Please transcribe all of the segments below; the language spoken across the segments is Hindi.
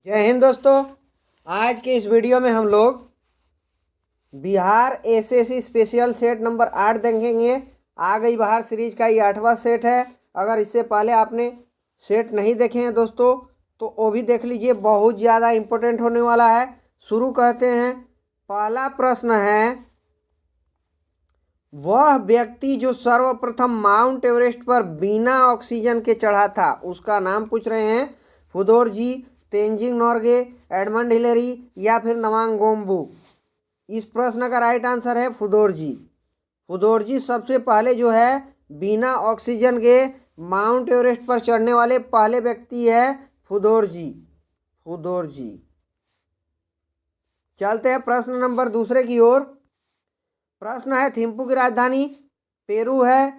जय हिंद दोस्तों। आज के इस वीडियो में हम लोग Bihar SSC special set number 8 देखेंगे। आ गई बाहर सीरीज का ये 8वां सेट है। अगर इससे पहले आपने सेट नहीं देखे हैं दोस्तों तो वो भी देख लीजिए, बहुत ज़्यादा इम्पोर्टेंट होने वाला है। शुरू करते हैं। पहला प्रश्न है, वह व्यक्ति जो सर्वप्रथम माउंट एवरेस्ट पर बिना ऑक्सीजन के चढ़ा था उसका नाम पूछ रहे हैं। फुदोर जी, तेंजिंग नोर्गे, एडमंड हिलेरी या फिर नवांग गोम्बू। इस प्रश्न का राइट आंसर है फुदोर जी। फुदोर जी सबसे पहले जो है बिना ऑक्सीजन के माउंट एवरेस्ट पर चढ़ने वाले पहले व्यक्ति है फुदोर जी। फुदोर जी। चलते हैं प्रश्न नंबर दूसरे की ओर। प्रश्न है, थिम्पू की राजधानी पेरू है।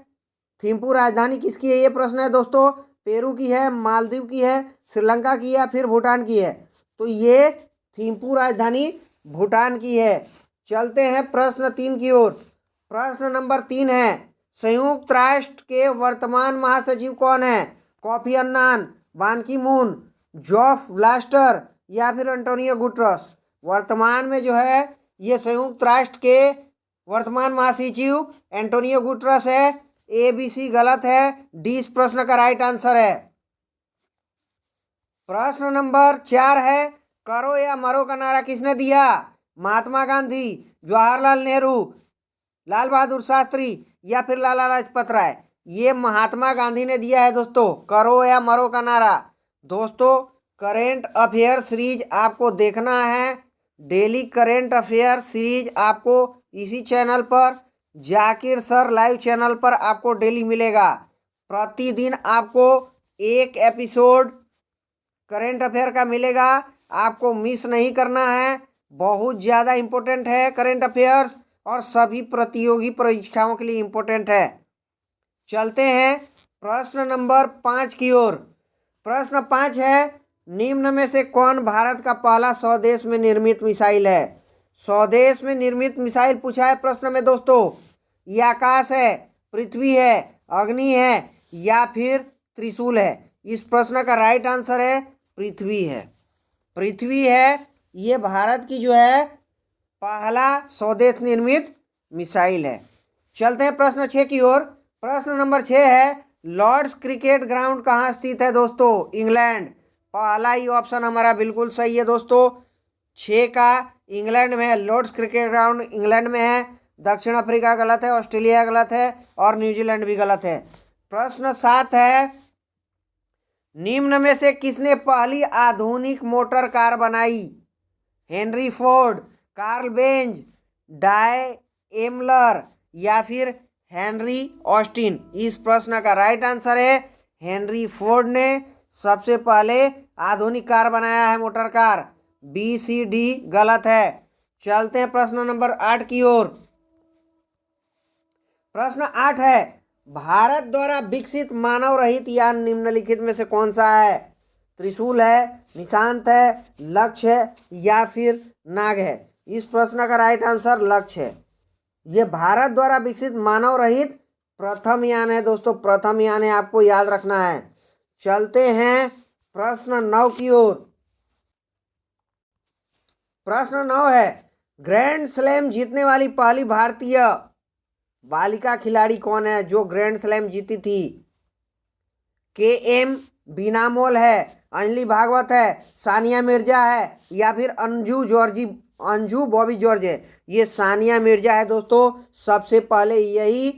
थिम्पू राजधानी किसकी है? ये प्रश्न है दोस्तों। पेरू की है, मालदीव की है, श्रीलंका की है या फिर भूटान की है? तो ये थिम्पू राजधानी भूटान की है। चलते हैं प्रश्न 3 की ओर। प्रश्न नंबर 3 है, संयुक्त राष्ट्र के वर्तमान महासचिव कौन है? कॉफी अन्नान, बान की मून, जॉफ ब्लास्टर या फिर एंटोनियो गुटरस। वर्तमान में जो है ये संयुक्त राष्ट्र के वर्तमान महासचिव एंटोनियो गुटरस है। ए बी सी गलत है, डी इस प्रश्न का राइट आंसर है। प्रश्न नंबर 4 है, करो या मरो का नारा किसने दिया? महात्मा गांधी, जवाहरलाल नेहरू, लाल बहादुर शास्त्री या फिर लाला लाजपत राय। ये महात्मा गांधी ने दिया है दोस्तों, करो या मरो का नारा। दोस्तों, करेंट अफेयर सीरीज आपको देखना है। डेली करेंट अफेयर सीरीज आपको इसी चैनल पर, जाकिर सर लाइव चैनल पर आपको डेली मिलेगा। प्रतिदिन आपको एक एपिसोड करेंट अफेयर का मिलेगा, आपको मिस नहीं करना है। बहुत ज़्यादा इम्पोर्टेंट है करेंट अफेयर्स और सभी प्रतियोगी परीक्षाओं के लिए इम्पोर्टेंट है। चलते हैं प्रश्न नंबर 5 की ओर। प्रश्न 5 है, निम्न में से कौन भारत का पहला स्वदेश में निर्मित मिसाइल है? स्वदेश में निर्मित मिसाइल पूछा है प्रश्न में दोस्तों। ये आकाश है, पृथ्वी है, अग्नि है या फिर त्रिशूल है? इस प्रश्न का राइट आंसर है पृथ्वी है। पृथ्वी है, ये भारत की जो है पहला स्वदेश निर्मित मिसाइल है। चलते हैं प्रश्न 6 की ओर। प्रश्न नंबर 6 है, लॉर्ड्स क्रिकेट ग्राउंड कहाँ स्थित है दोस्तों? इंग्लैंड। पहला ही ऑप्शन हमारा बिल्कुल सही है दोस्तों। 6 का इंग्लैंड में है, लॉर्ड्स क्रिकेट ग्राउंड इंग्लैंड में है। दक्षिण अफ्रीका गलत है, ऑस्ट्रेलिया गलत है और न्यूजीलैंड भी गलत है। प्रश्न 7 है, निम्न में से किसने पहली आधुनिक मोटर कार बनाई? Henry Ford, Karl Benz, Daimler या फिर हेनरी ऑस्टिन। इस प्रश्न का राइट आंसर है हेनरी फोर्ड ने सबसे पहले आधुनिक कार बनाया है, motor car. B C D गलत है। चलते हैं प्रश्न नंबर 8 की ओर। प्रश्न 8 है, भारत द्वारा विकसित मानव रहित यान निम्नलिखित में से कौन सा है? त्रिशूल है, निशांत है, लक्ष्य है या फिर नाग है? इस प्रश्न का राइट आंसर लक्ष्य है। ये भारत द्वारा विकसित मानव रहित प्रथम यान है दोस्तों, प्रथम यान है, आपको याद रखना है। चलते हैं प्रश्न 9 की ओर। प्रश्न 9 है, ग्रैंड स्लैम जीतने वाली पहली भारतीय बालिका खिलाड़ी कौन है जो ग्रैंड स्लैम जीती थी? के एम बीनामोल है, अंजलि भागवत है, सानिया मिर्जा है या फिर अंजू बॉबी जॉर्ज है? ये सानिया मिर्जा है दोस्तों। सबसे पहले यही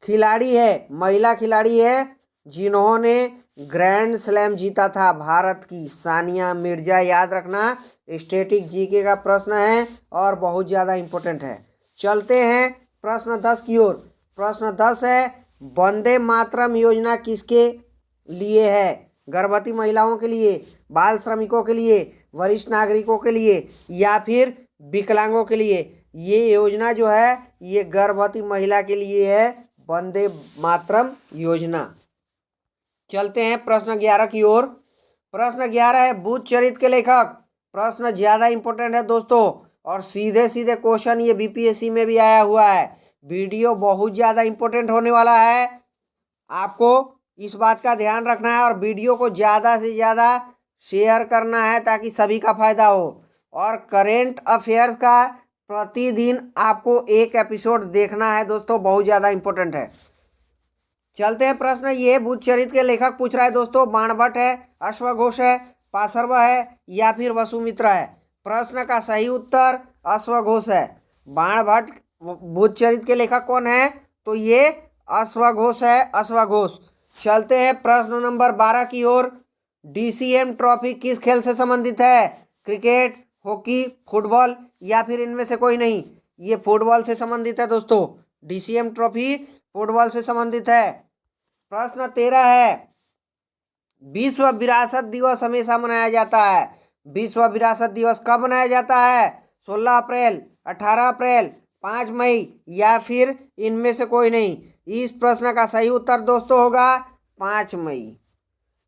खिलाड़ी है, महिला खिलाड़ी है जिन्होंने ग्रैंड स्लैम जीता था, भारत की सानिया मिर्जा। याद रखना, स्टैटिक जीके का प्रश्न है और बहुत ज़्यादा इम्पोर्टेंट है। चलते हैं प्रश्न 10 की ओर। प्रश्न 10 है, वंदे मातरम योजना किसके लिए है? गर्भवती महिलाओं के लिए, बाल श्रमिकों के लिए, वरिष्ठ नागरिकों के लिए या फिर विकलांगों के लिए? ये योजना जो है ये गर्भवती महिला के लिए है, वंदे मातरम योजना। चलते हैं प्रश्न 11 की ओर। प्रश्न 11 है, बुद्ध चरित्र के लेखक। प्रश्न ज़्यादा इंपॉर्टेंट है दोस्तों और सीधे सीधे क्वेश्चन ये बीपीएससी में भी आया हुआ है। वीडियो बहुत ज़्यादा इंपॉर्टेंट होने वाला है, आपको इस बात का ध्यान रखना है और वीडियो को ज़्यादा से ज़्यादा शेयर करना है ताकि सभी का फायदा हो। और करेंट अफेयर्स का प्रतिदिन आपको एक एपिसोड देखना है दोस्तों, बहुत ज़्यादा इंपॉर्टेंट है। चलते हैं प्रश्न। ये बुद्ध चरित्र के लेखक पूछ रहा है दोस्तों, बाणभट्ट है, अश्वघोष है, पार्श्व है या फिर वसुमित्र है। प्रश्न का सही उत्तर अश्वघोष है। बाणभट्ट बुद्ध चरित्र के लेखक कौन है? तो ये अश्वघोष है, अश्वघोष। चलते हैं प्रश्न नंबर 12 की ओर। डीसीएम ट्रॉफी किस खेल से संबंधित है? क्रिकेट, हॉकी, फुटबॉल या फिर इनमें से कोई नहीं? ये फुटबॉल से संबंधित है दोस्तों। डीसीएम ट्रॉफी फुटबॉल से संबंधित है। प्रश्न 13 है, विश्व विरासत दिवस हमेशा मनाया जाता है। विश्व विरासत दिवस कब मनाया जाता है? 16 अप्रैल, 18 अप्रैल, 5 मई या फिर इनमें से कोई नहीं? इस प्रश्न का सही उत्तर दोस्तों होगा 5 मई।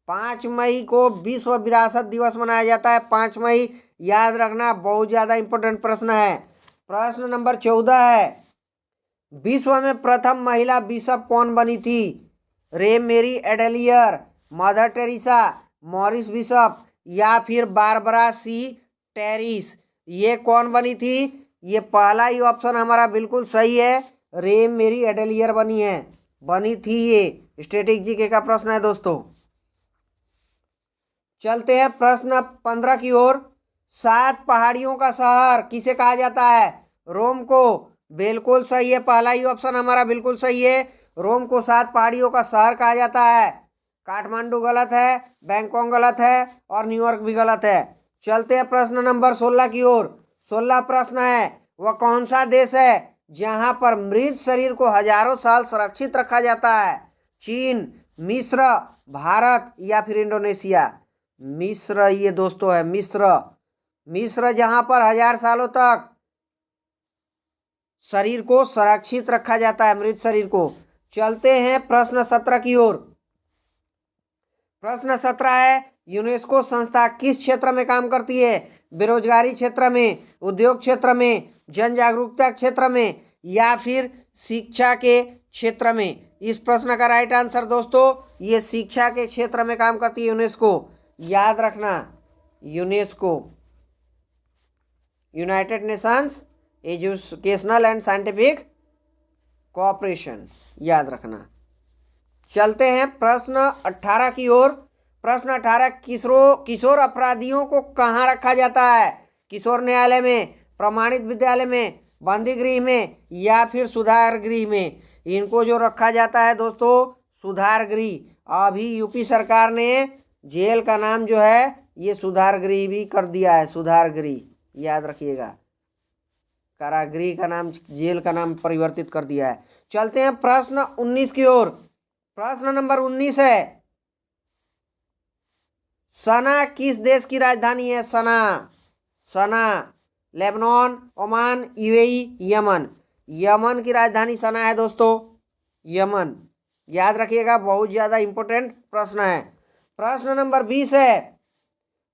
5 मई को विश्व विरासत दिवस मनाया जाता है। 5 मई याद रखना, बहुत ज़्यादा इंपॉर्टेंट प्रश्न है। प्रश्न नंबर 14 है, विश्व में प्रथम महिला बिशप कौन बनी थी? रे मेरी एडेलियर, मदर टेरेसा, मॉरिस बिशप या फिर बारबरा सी टेरिस? ये कौन बनी थी? ये पहला ही ऑप्शन हमारा बिल्कुल सही है, रे मेरी एडेलियर बनी थी ये। स्टैटिक जीके का प्रश्न है दोस्तों। चलते हैं प्रश्न 15 की ओर। 7 पहाड़ियों का शहर किसे कहा जाता है? रोम को। बिल्कुल सही है, पहला ही ऑप्शन हमारा बिल्कुल सही है, रोम को 7 पहाड़ियों का शहर कहा जाता है। काठमांडू गलत है, बैंकॉक गलत है और न्यूयॉर्क भी गलत है। चलते हैं प्रश्न नंबर 16 की ओर। 16 प्रश्न है, वह कौन सा देश है जहां पर मृत शरीर को हजारों साल सुरक्षित रखा जाता है? चीन, मिस्र, भारत या फिर इंडोनेशिया? मिस्र ये दोस्तों है, मिस्र जहां पर 1000 सालों तक शरीर को सुरक्षित रखा जाता है, मृत शरीर को। चलते हैं प्रश्न 17 की ओर। प्रश्न 17 है, यूनेस्को संस्था किस क्षेत्र में काम करती है? बेरोजगारी क्षेत्र में, उद्योग क्षेत्र में, जन जागरूकता क्षेत्र में या फिर शिक्षा के क्षेत्र में? इस प्रश्न का राइट आंसर दोस्तों ये शिक्षा के क्षेत्र में काम करती है यूनेस्को। याद रखना, UNESCO United Nations educational and scientific cooperation, याद रखना। चलते हैं प्रश्न 18 की ओर। प्रश्न 18, किशोर अपराधियों को कहाँ रखा जाता है? किशोर न्यायालय में, प्रमाणित विद्यालय में, बंदी गृह में या फिर सुधार गृह में? इनको जो रखा जाता है दोस्तों सुधार गृह। अभी यूपी सरकार ने जेल का नाम जो है ये सुधार गृह भी कर दिया है, सुधार गृह, याद रखिएगा। कारागृह का नाम जेल का नाम परिवर्तित कर दिया है। चलते हैं प्रश्न 19 की ओर। प्रश्न नंबर 19 है, सना किस देश की राजधानी है? Sanaa Lebanon, Oman, UAE, Yemen? Yemen की राजधानी सना है दोस्तों, यमन। याद रखिएगा, बहुत ज़्यादा इंपॉर्टेंट प्रश्न है। प्रश्न नंबर 20 है,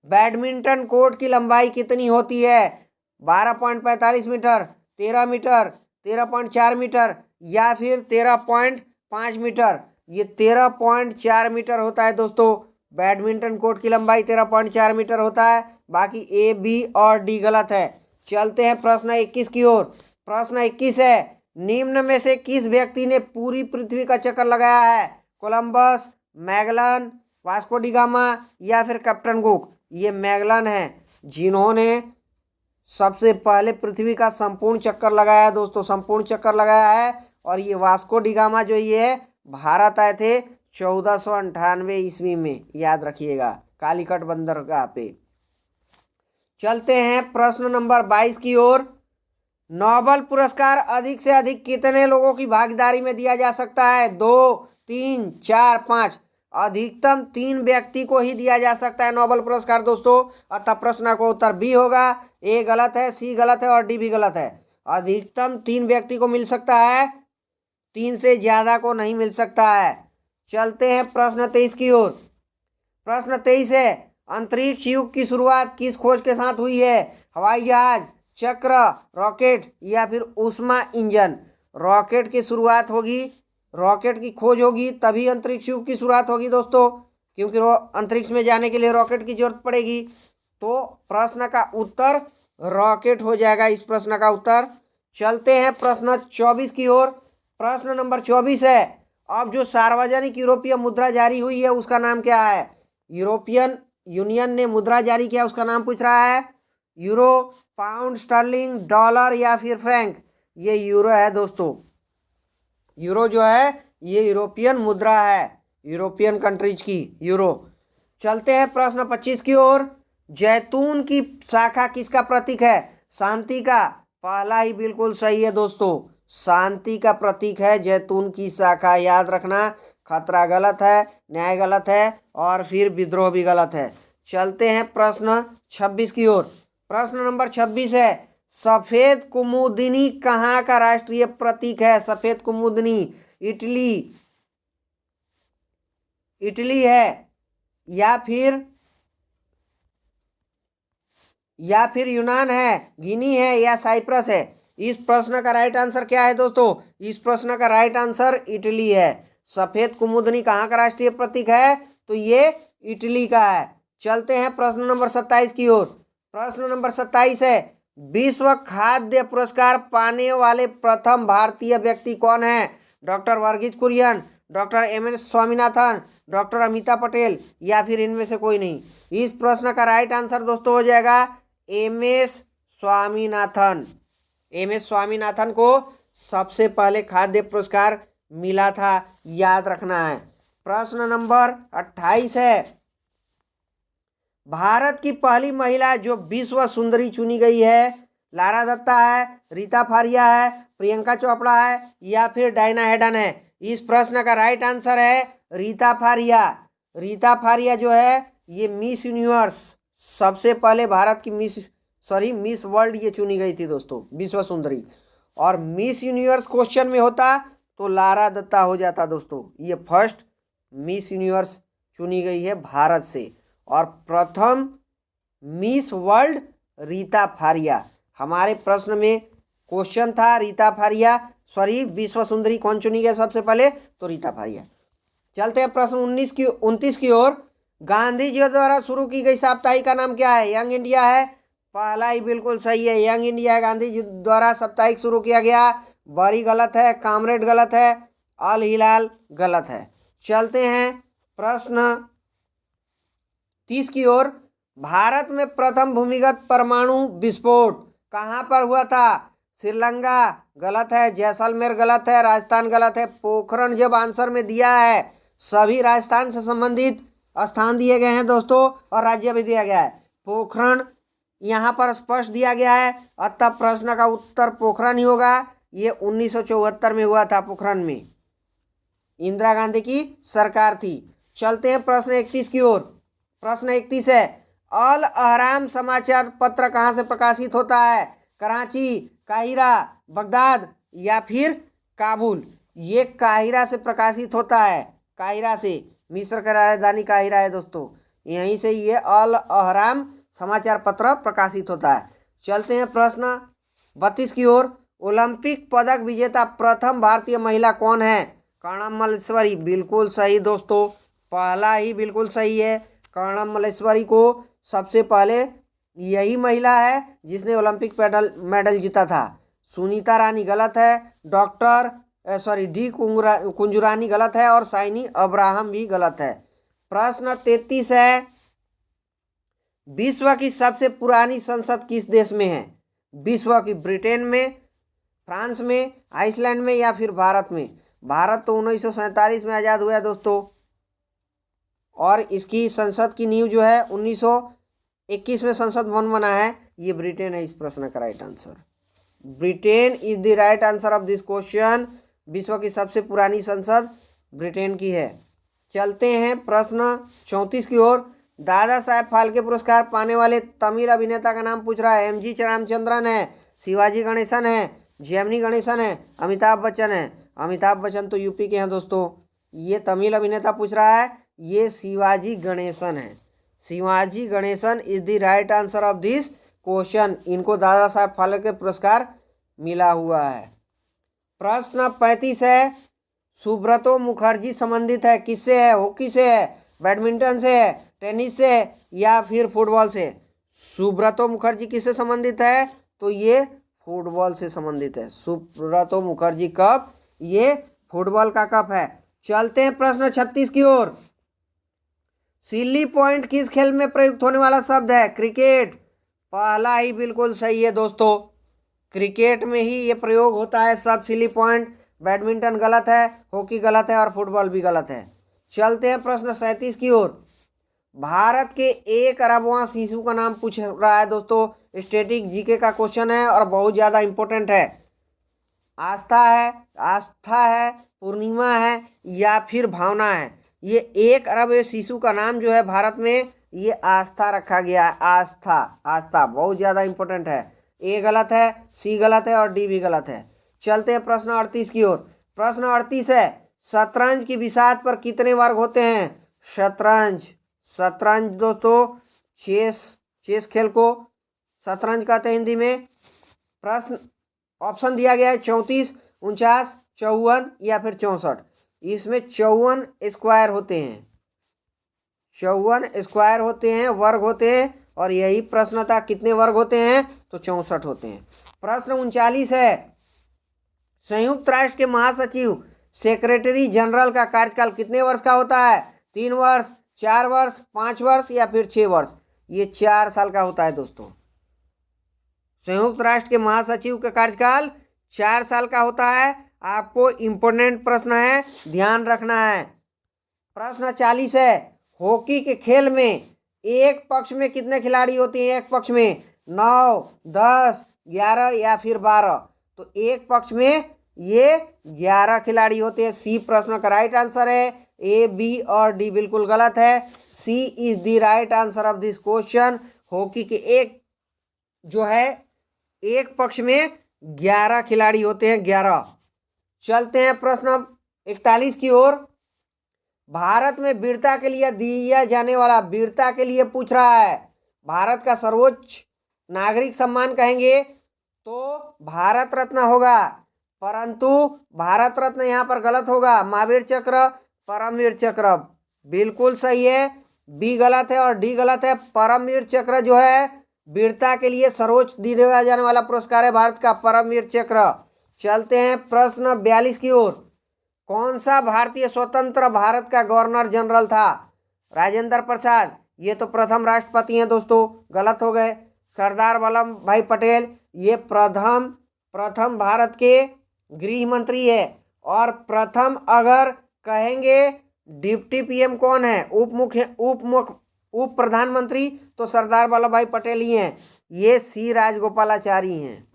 बैडमिंटन कोर्ट की लंबाई कितनी होती है? 12.45 मीटर, 13 मीटर, 13.4 मीटर या फिर 13.5 मीटर? ये 13.4 मीटर होता है दोस्तों। बैडमिंटन कोर्ट की लंबाई 13.4 मीटर होता है। बाकी ए, बी और डी गलत है। चलते हैं प्रश्न 21 की ओर। प्रश्न 21 है, निम्न में से किस व्यक्ति ने पूरी पृथ्वी का चक्कर लगाया है? Columbus, Magellan, Vasco D gamma या फिर कैप्टन कुक? ये मैगलन है जिन्होंने सबसे पहले पृथ्वी का संपूर्ण चक्कर लगाया है दोस्तों, संपूर्ण चक्कर लगाया है। और ये वास्को डी गामा जो ये भारत आए थे 1498 ईस्वी में, याद रखिएगा, कालीकट बंदरगाह पे। चलते हैं प्रश्न नंबर 22 की ओर। नोबेल पुरस्कार अधिक से अधिक कितने लोगों की भागीदारी में दिया जा सकता है? 2, 3, 4, 5? अधिकतम 3 व्यक्ति को ही दिया जा सकता है नोबेल पुरस्कार दोस्तों। अतः प्रश्न का उत्तर बी होगा। ए गलत है, सी गलत है और डी भी गलत है। अधिकतम 3 व्यक्ति को मिल सकता है, 3 से ज्यादा को नहीं मिल सकता है। चलते हैं प्रश्न 23 की ओर। प्रश्न 23 है, अंतरिक्ष युग की शुरुआत किस खोज के साथ हुई है? हवाई जहाज, चक्र, रॉकेट या फिर ऊष्मा इंजन? रॉकेट की शुरुआत होगी, रॉकेट की खोज होगी तभी अंतरिक्ष युग की शुरुआत होगी दोस्तों, क्योंकि अंतरिक्ष में जाने के लिए रॉकेट की जरूरत पड़ेगी। तो प्रश्न का उत्तर रॉकेट हो जाएगा इस प्रश्न का उत्तर। चलते हैं प्रश्न 24 की ओर। प्रश्न नंबर 24 है, अब जो सार्वजनिक यूरोपीय मुद्रा जारी हुई है उसका नाम क्या है? यूरोपियन यूनियन ने मुद्रा जारी किया, उसका नाम पूछ रहा है। यूरो, पाउंड स्टर्लिंग, डॉलर या फिर फ्रैंक? ये यूरो है दोस्तों। यूरो जो है ये यूरोपियन मुद्रा है, यूरोपियन कंट्रीज की यूरो। चलते हैं प्रश्न 25 की ओर। जैतून की शाखा किसका प्रतीक है? शांति का। पहला ही बिल्कुल सही है दोस्तों, शांति का प्रतीक है जैतून की शाखा। याद रखना, खतरा गलत है, न्याय गलत है और फिर विद्रोह भी गलत है। चलते हैं प्रश्न 26 की ओर। प्रश्न नंबर 26 है, सफेद कुमुदिनी कहाँ का राष्ट्रीय प्रतीक है? सफेद कुमुदिनी इटली है या फिर यूनान है, गिनी है या साइप्रस है? इस प्रश्न का राइट आंसर क्या है दोस्तों? इस प्रश्न का राइट आंसर इटली है। सफेद कुमुदनी कहाँ का राष्ट्रीय प्रतीक है? तो ये इटली का है। चलते हैं प्रश्न नंबर 27 की ओर। प्रश्न नंबर 27 है, विश्व खाद्य पुरस्कार पाने वाले प्रथम भारतीय व्यक्ति कौन है? Doctor Verghese Kurien, doctor M S. Swaminathan, doctor Amitabh Patel या फिर इनमें से कोई नहीं? इस प्रश्न का राइट आंसर दोस्तों हो जाएगा एम.एस. स्वामीनाथन। एम.एस. स्वामीनाथन को सबसे पहले खाद्य पुरस्कार मिला था, याद रखना है। प्रश्न नंबर 28 है, भारत की पहली महिला जो विश्व सुंदरी चुनी गई है, लारा दत्ता है, रीता फारिया है, प्रियंका चोपड़ा है या फिर डायना हैडन है? इस प्रश्न का राइट आंसर है रीता फारिया। रीता फारिया जो है ये मिस यूनिवर्स, सबसे पहले भारत की मिस वर्ल्ड ये चुनी गई थी दोस्तों, विश्व सुंदरी। और मिस यूनिवर्स क्वेश्चन में होता तो लारा दत्ता हो जाता दोस्तों। ये फर्स्ट मिस यूनिवर्स चुनी गई है भारत से। और प्रथम मिस वर्ल्ड रीता फारिया। हमारे प्रश्न में क्वेश्चन था रीता फारिया, विश्व सुंदरी कौन चुनी गई सबसे पहले? तो रीता फारिया। चलते हैं प्रश्न 29 की ओर। गांधी जी द्वारा शुरू की गई साप्ताहिक का नाम क्या है? यंग इंडिया है। पहला ही बिल्कुल सही है, यंग इंडिया गांधी जी द्वारा साप्ताहिक शुरू किया गया। बड़ी गलत है, कामरेड गलत है, अल हिलाल गलत है। चलते हैं प्रश्न 30 की ओर। भारत में प्रथम भूमिगत परमाणु विस्फोट कहाँ पर हुआ था? श्रीलंका गलत है, जैसलमेर गलत है, राजस्थान गलत है, पोखरण जब आंसर में दिया है सभी राजस्थान से संबंधित स्थान दिए गए हैं दोस्तों और राज्य भी दिया गया है। पोखरण यहाँ पर स्पष्ट दिया गया है, अतः प्रश्न का उत्तर पोखरण ही होगा। ये 1974 में हुआ था, पोखरण में इंदिरा गांधी की सरकार थी। चलते हैं प्रश्न 31 की ओर। प्रश्न 31 है, अल अहराम समाचार पत्र कहाँ से प्रकाशित होता है? कराची, काहिरा, बगदाद या फिर काबुल? ये काहिरा से प्रकाशित होता है, काहिरा से। मिस्र का राजधानी काहिरा है दोस्तों, यहीं से ये अल अहराम समाचार पत्र प्रकाशित होता है। चलते हैं प्रश्न 32 की ओर। ओलंपिक पदक विजेता प्रथम भारतीय महिला कौन है? कर्णम मल्लेश्वरी। बिल्कुल सही दोस्तों, पहला ही बिल्कुल सही है। कर्णम मल्लेश्वरी को सबसे पहले यही महिला है जिसने ओलंपिक मेडल जीता था। सुनीता रानी गलत है, डी कुंजुरानी गलत है और साइनी अब्राहम भी गलत है। प्रश्न 33 है, विश्व की सबसे पुरानी संसद किस देश में है? विश्व की ब्रिटेन में, फ्रांस में, आइसलैंड में या फिर भारत में? भारत तो 1947 में आज़ाद हुआ है दोस्तों, और इसकी संसद की नींव जो है 1921 में संसद भवन बना है। ये ब्रिटेन है इस प्रश्न का right answer. Britain is the right answer of this question. विश्व की सबसे पुरानी संसद ब्रिटेन की है। चलते हैं प्रश्न 34 की ओर। दादा साहेब फाल्के पुरस्कार पाने वाले तमिल अभिनेता का नाम पूछ रहा है। एम.जी. रामचंद्रन है, शिवाजी गणेशन है, जेमिनी गणेशन है, अमिताभ बच्चन है? अमिताभ बच्चन तो यूपी के हैं दोस्तों। ये तमिल अभिनेता पूछ रहा है, ये शिवाजी गणेशन है। Shivaji Ganesan is the right answer of this question. इनको दादा साहेब फाल्के पुरस्कार मिला हुआ है। प्रश्न 35 है, सुब्रतो मुखर्जी संबंधित है किससे है? हॉकी से है। बैडमिंटन से है, टेनिस से है या फिर फुटबॉल से? सुब्रतो मुखर्जी किससे संबंधित है? तो ये फुटबॉल से संबंधित है। सुब्रतो मुखर्जी कप, ये फुटबॉल का कप है। चलते हैं प्रश्न 36 की ओर। सिल्ली पॉइंट किस खेल में प्रयुक्त होने वाला शब्द है? क्रिकेट। पहला ही बिल्कुल सही है दोस्तों, क्रिकेट में ही ये प्रयोग होता है सब सिल्ली पॉइंट। बैडमिंटन गलत है, हॉकी गलत है और फुटबॉल भी गलत है। चलते हैं प्रश्न 37 की ओर। भारत के 1 अरबवां शिशु का नाम पूछ रहा है दोस्तों। स्टैटिक जीके का क्वेश्चन है और बहुत ज़्यादा इंपॉर्टेंट है। आस्था है, पूर्णिमा है या फिर भावना है? ये 1 अरब शिशु का नाम जो है भारत में, ये आस्था रखा गया है। आस्था बहुत ज़्यादा इंपॉर्टेंट है। ए गलत है, सी गलत है और डी भी गलत है। चलते हैं प्रश्न 38 की ओर। प्रश्न 38 है, शतरंज की बिसात पर कितने वर्ग होते हैं? शतरंज दोस्तों, चेस खेल को शतरंज कहते हैं हिंदी में। प्रश्न ऑप्शन दिया गया है 34, 49, 54 या फिर 64। इसमें 54 स्क्वायर होते हैं, 54 स्क्वायर होते हैं, वर्ग होते हैं। और यही प्रश्न था, कितने वर्ग होते हैं? तो 64 होते हैं। प्रश्न 39 है, संयुक्त राष्ट्र के महासचिव सेक्रेटरी जनरल का कार्यकाल कितने वर्ष का होता है? 3 वर्ष, 4 वर्ष, 5 वर्ष या फिर 6 वर्ष? ये 4 साल का होता है दोस्तों। संयुक्त राष्ट्र के महासचिव का कार्यकाल 4 साल का होता है। आपको इंपोर्टेंट प्रश्न है, ध्यान रखना है। प्रश्न 40 है, हॉकी के खेल में एक पक्ष में कितने खिलाड़ी होते हैं? एक पक्ष में 9, 10, 11 या फिर 12? तो एक पक्ष में ये 11 खिलाड़ी होते हैं। सी प्रश्न का राइट आंसर है। ए, बी और डी बिल्कुल गलत है। C is the right answer of this question. Hockey के एक पक्ष में 11 खिलाड़ी होते हैं, 11। चलते हैं प्रश्न 41 की ओर। भारत में वीरता के लिए दिया जाने वाला, वीरता के लिए पूछ रहा है, भारत का सर्वोच्च नागरिक सम्मान कहेंगे तो भारत रत्न होगा, परंतु भारत रत्न यहाँ पर गलत होगा। महावीर चक्र, परमवीर चक्र बिल्कुल सही है। बी गलत है और डी गलत है। परमवीर चक्र जो है वीरता के लिए सर्वोच्च दिया जाने वाला पुरस्कार है भारत का, परमवीर चक्र। चलते हैं प्रश्न 42 की ओर। कौन सा भारतीय स्वतंत्र भारत का गवर्नर जनरल था? राजेंद्र प्रसाद, ये तो प्रथम राष्ट्रपति हैं दोस्तों, गलत हो गए। सरदार वल्लभ भाई पटेल, ये प्रथम भारत के गृह मंत्री है। और प्रथम अगर कहेंगे डिप्टी पीएम कौन है, उप प्रधानमंत्री, तो सरदार वल्लभ भाई पटेल ही हैं। ये सी राजगोपालाचारी हैं।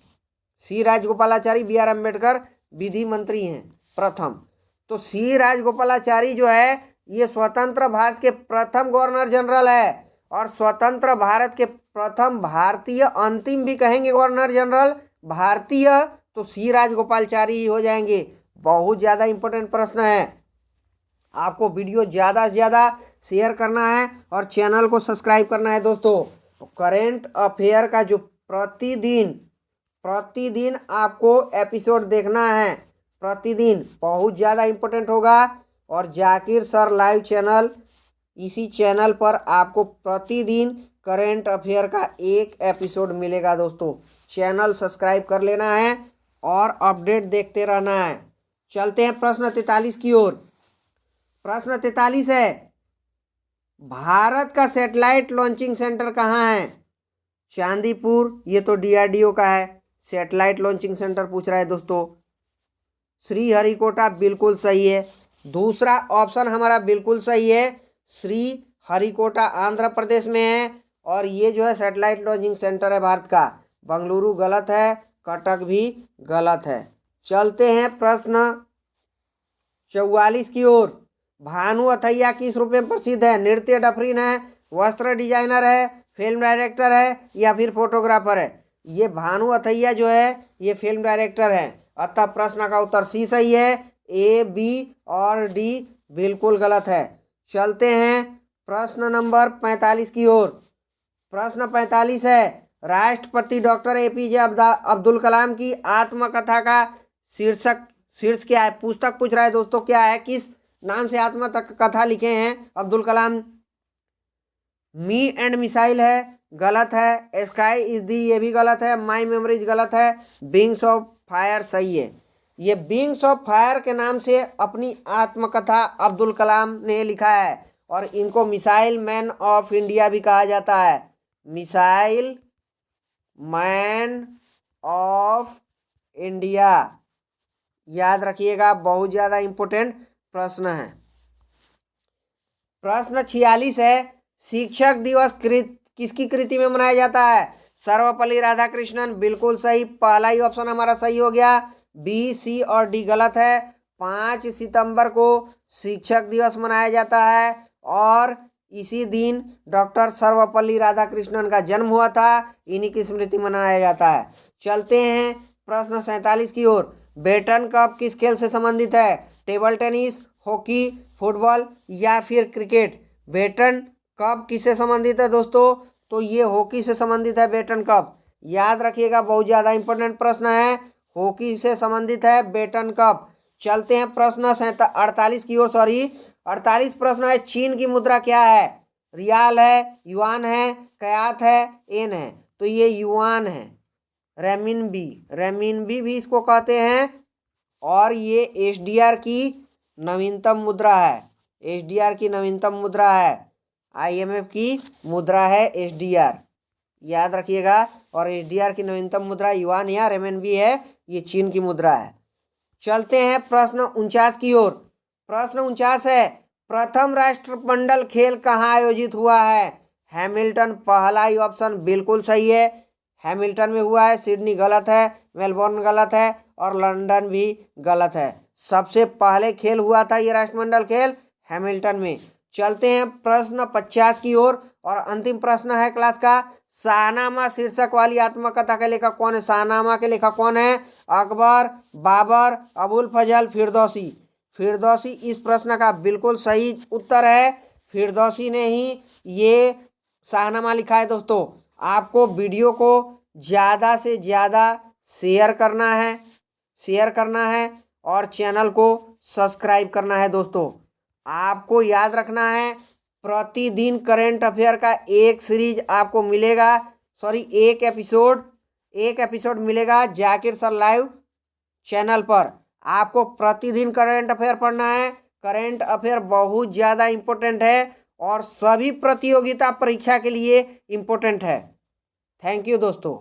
सी राजगोपालाचारी, बी आर अम्बेडकर विधि मंत्री हैं प्रथम। तो सी राजगोपालाचारी जो है ये स्वतंत्र भारत के प्रथम गवर्नर जनरल है। और स्वतंत्र भारत के प्रथम भारतीय, अंतिम भी कहेंगे गवर्नर जनरल भारतीय, तो सी राजगोपालाचारी ही हो जाएंगे। बहुत ज़्यादा इंपॉर्टेंट प्रश्न है। आपको वीडियो ज़्यादा से ज़्यादा शेयर करना है और चैनल को सब्सक्राइब करना है दोस्तों। करेंट अफेयर का जो प्रतिदिन आपको एपिसोड देखना है, प्रतिदिन बहुत ज़्यादा इम्पोर्टेंट होगा। और जाकिर सर लाइव चैनल, इसी चैनल पर आपको प्रतिदिन करेंट अफेयर का एक एपिसोड मिलेगा दोस्तों। चैनल सब्सक्राइब कर लेना है और अपडेट देखते रहना है। चलते हैं प्रश्न 43 की ओर। प्रश्न 43 है, भारत का सैटेलाइट लॉन्चिंग सेंटर कहाँ है? चांदीपुर, ये तो डीआरडीओ का है। सैटेलाइट लॉन्चिंग सेंटर पूछ रहा है दोस्तों। श्रीहरिकोटा बिल्कुल सही है। दूसरा ऑप्शन हमारा बिल्कुल सही है। श्रीहरिकोटा आंध्र प्रदेश में है और ये जो है सैटेलाइट लॉन्चिंग सेंटर है भारत का। बंगलुरु गलत है, कटक भी गलत है। चलते हैं प्रश्न 44 की ओर। भानु अथैया किस रूप में प्रसिद्ध है? नृत्य डफरीन है, वस्त्र डिजाइनर है, फिल्म डायरेक्टर है या फिर फोटोग्राफर है? ये भानु अथैया जो है ये फिल्म डायरेक्टर है। अतः प्रश्न का उत्तर सी सही है। ए, बी और डी बिल्कुल गलत है। चलते हैं प्रश्न नंबर 45 की ओर। प्रश्न 45 है, राष्ट्रपति डॉक्टर एपीजे अब्दुल कलाम की आत्मकथा का शीर्ष क्या है? पुस्तक पूछ रहा है दोस्तों, क्या है, किस नाम से आत्मकथा लिखे हैं Abdul Kalam. Me and missile है, गलत है। स्काई इज दी, ये भी गलत है। माई मेमोरीज गलत है। विंग्स ऑफ फायर सही है। ये विंग्स ऑफ फायर के नाम से अपनी आत्मकथा अब्दुल कलाम ने लिखा है और इनको मिसाइल मैन ऑफ इंडिया भी कहा जाता है। मिसाइल मैन ऑफ इंडिया, याद रखिएगा, बहुत ज़्यादा इंपॉर्टेंट प्रश्न है। प्रश्न 46 है, शिक्षक दिवस किसकी कृति में मनाया जाता है? सर्वपल्ली राधाकृष्णन, बिल्कुल सही, पहला ही ऑप्शन हमारा सही हो गया। बी, सी और डी गलत है। 5 सितंबर को शिक्षक दिवस मनाया जाता है और इसी दिन डॉक्टर सर्वपल्ली राधाकृष्णन का जन्म हुआ था, इन्हीं की स्मृति मनाया जाता है। चलते हैं प्रश्न 47 की ओर। बेटन कप किस खेल से संबंधित है? टेबल टेनिस, हॉकी, फुटबॉल या फिर क्रिकेट? बेटन कप किससे संबंधित है दोस्तों? तो ये हॉकी से संबंधित है बेटन कप। याद रखिएगा, बहुत ज़्यादा इंपॉर्टेंट प्रश्न है, हॉकी से संबंधित है बेटन कप। चलते हैं प्रश्न 48 की ओर। 48 प्रश्न है, चीन की मुद्रा क्या है? रियाल है, युआन है, कयात है, एन है? तो ये युआन है। रेमिनबी भी इसको कहते हैं और ये एसडीआर की नवीनतम मुद्रा है। एसडीआर की नवीनतम मुद्रा है, आईएमएफ की मुद्रा है एसडीआर, याद रखिएगा। और एसडीआर की नवीनतम मुद्रा युआन या रेमिनबी है, ये चीन की मुद्रा है। चलते हैं प्रश्न 49 की ओर। प्रश्न 49 है, प्रथम राष्ट्रमंडल खेल कहाँ आयोजित हुआ है? हैमिल्टन, पहला ही ऑप्शन बिल्कुल सही है, हैमिल्टन में हुआ है। सिडनी गलत है, मेलबोर्न गलत है और लंदन भी गलत है। सबसे पहले खेल हुआ था ये राष्ट्रमंडल खेल हैमिल्टन में। चलते हैं प्रश्न 50 की ओर और अंतिम प्रश्न है क्लास का। शाहनामा शीर्षक वाली आत्मकथा के लेखक कौन है? शाहनामा के लेखक कौन है? अकबर, बाबर, अबुल फजल, फिरदौसी? फिरदौसी इस प्रश्न का बिल्कुल सही उत्तर है। फिरदौसी ने ही ये शाहनामा लिखा है। दोस्तों, आपको वीडियो को ज़्यादा से ज़्यादा शेयर करना है और चैनल को सब्सक्राइब करना है। दोस्तों, आपको याद रखना है, प्रतिदिन करेंट अफेयर का एक सीरीज आपको मिलेगा, एक एपिसोड मिलेगा जाकिर सर लाइव चैनल पर। आपको प्रतिदिन करेंट अफेयर पढ़ना है। करेंट अफेयर बहुत ज़्यादा इम्पोर्टेंट है और सभी प्रतियोगिता परीक्षा के लिए इम्पोर्टेंट है। थैंक यू दोस्तों।